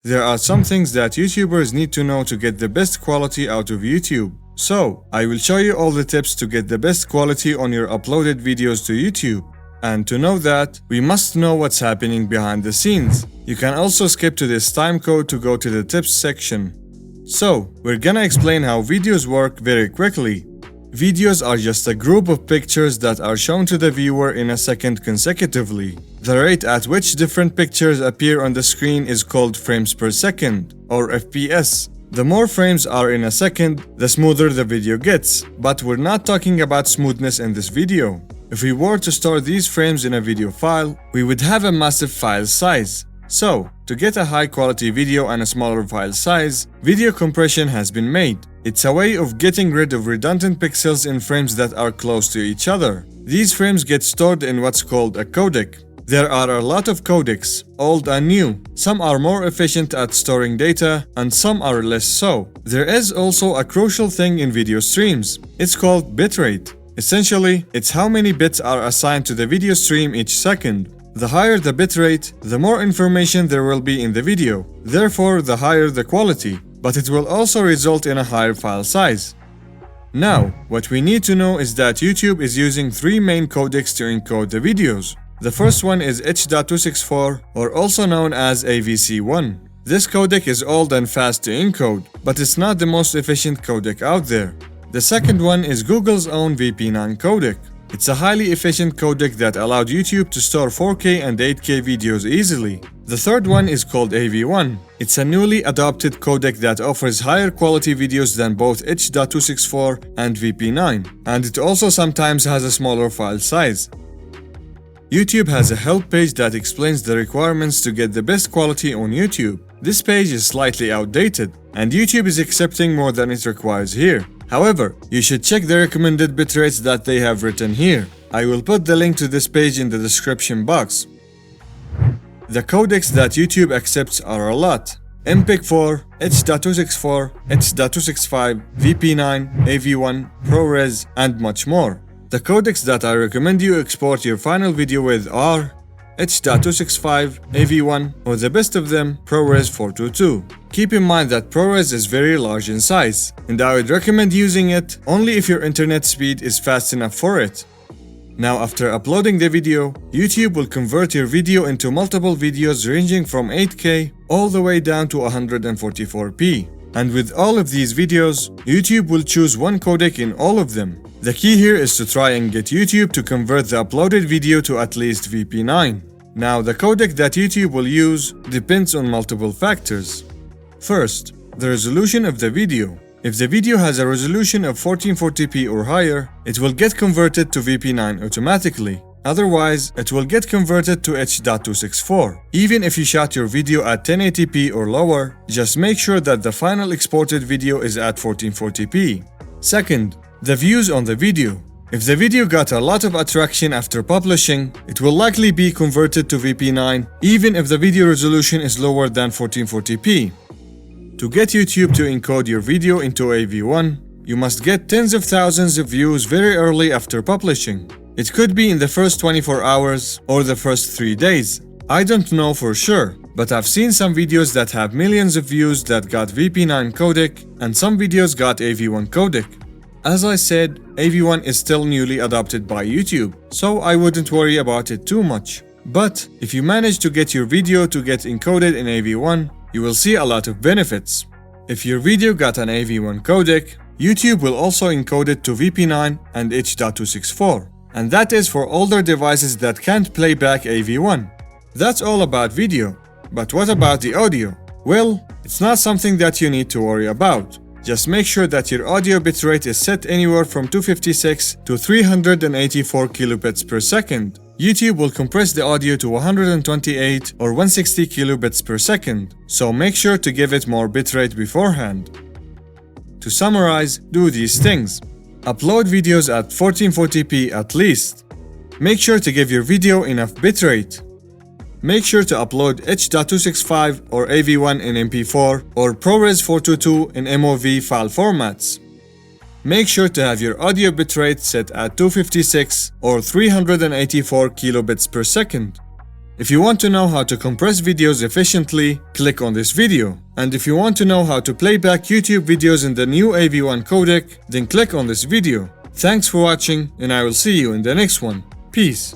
There are some things that YouTubers need to know to get the best quality out of YouTube. So, I will show you all the tips to get the best quality on your uploaded videos to YouTube. And to know that, we must know what's happening behind the scenes. You can also skip to this time code to go to the tips section. So, we're gonna explain how videos work very quickly. Videos are just a group of pictures that are shown to the viewer in a second consecutively. The rate at which different pictures appear on the screen is called frames per second, or FPS. The more frames are in a second, the smoother the video gets, but we're not talking about smoothness in this video. If we were to store these frames in a video file, we would have a massive file size. So, to get a high quality video and a smaller file size, video compression has been made. It's a way of getting rid of redundant pixels in frames that are close to each other. These frames get stored in what's called a codec. There are a lot of codecs, old and new. Some are more efficient at storing data, and some are less so. There is also a crucial thing in video streams. It's called bitrate. Essentially, it's how many bits are assigned to the video stream each second. The higher the bitrate, the more information there will be in the video. Therefore, the higher the quality. But it will also result in a higher file size. Now, what we need to know is that YouTube is using three main codecs to encode the videos. The first one is H.264, or also known as AVC1. This codec is old and fast to encode, but it's not the most efficient codec out there. The second one is Google's own VP9 codec. It's a highly efficient codec that allowed YouTube to store 4K and 8K videos easily. The third one is called AV1. It's a newly adopted codec that offers higher quality videos than both H.264 and VP9, and it also sometimes has a smaller file size. YouTube has a help page that explains the requirements to get the best quality on YouTube. This page is slightly outdated, and YouTube is accepting more than it requires here. However, you should check the recommended bitrates that they have written here. I will put the link to this page in the description box. The codecs that YouTube accepts are a lot: MPEG-4, H.264, H.265, VP9, AV1, ProRes, and much more. The codecs that I recommend you export your final video with are H.265, AV1, or the best of them, ProRes 422. Keep in mind that ProRes is very large in size, and I would recommend using it only if your internet speed is fast enough for it. Now, after uploading the video, YouTube will convert your video into multiple videos ranging from 8K all the way down to 144p. And with all of these videos, YouTube will choose one codec in all of them. The key here is to try and get YouTube to convert the uploaded video to at least VP9. Now, the codec that YouTube will use depends on multiple factors. First, the resolution of the video. If the video has a resolution of 1440p or higher, it will get converted to VP9 automatically. Otherwise, it will get converted to H.264. Even if you shot your video at 1080p or lower, just make sure that the final exported video is at 1440p. Second, the views on the video. If the video got a lot of attraction after publishing, it will likely be converted to VP9 even if the video resolution is lower than 1440p. To get YouTube to encode your video into AV1, you must get tens of thousands of views very early after publishing. It could be in the first 24 hours or the first 3 days. I don't know for sure, but I've seen some videos that have millions of views that got VP9 codec, and some videos got AV1 codec. As I said, AV1 is still newly adopted by YouTube, so I wouldn't worry about it too much. But if you manage to get your video to get encoded in AV1, you will see a lot of benefits. If your video got an AV1 codec, YouTube will also encode it to VP9 and H.264. And that is for older devices that can't play back AV1. That's all about video. But what about the audio? Well, it's not something that you need to worry about. Just make sure that your audio bitrate is set anywhere from 256 to 384 kilobits per second. YouTube will compress the audio to 128 or 160 kilobits per second, so make sure to give it more bitrate beforehand. To summarize, do these things. Upload videos at 1440p at least. Make sure to give your video enough bitrate. Make sure to upload H.265 or AV1 in MP4 or ProRes 422 in MOV file formats. Make sure to have your audio bitrate set at 256 or 384 kilobits per second. If you want to know how to compress videos efficiently, click on this video. And if you want to know how to play back YouTube videos in the new AV1 codec, then click on this video. Thanks for watching, and I will see you in the next one. Peace.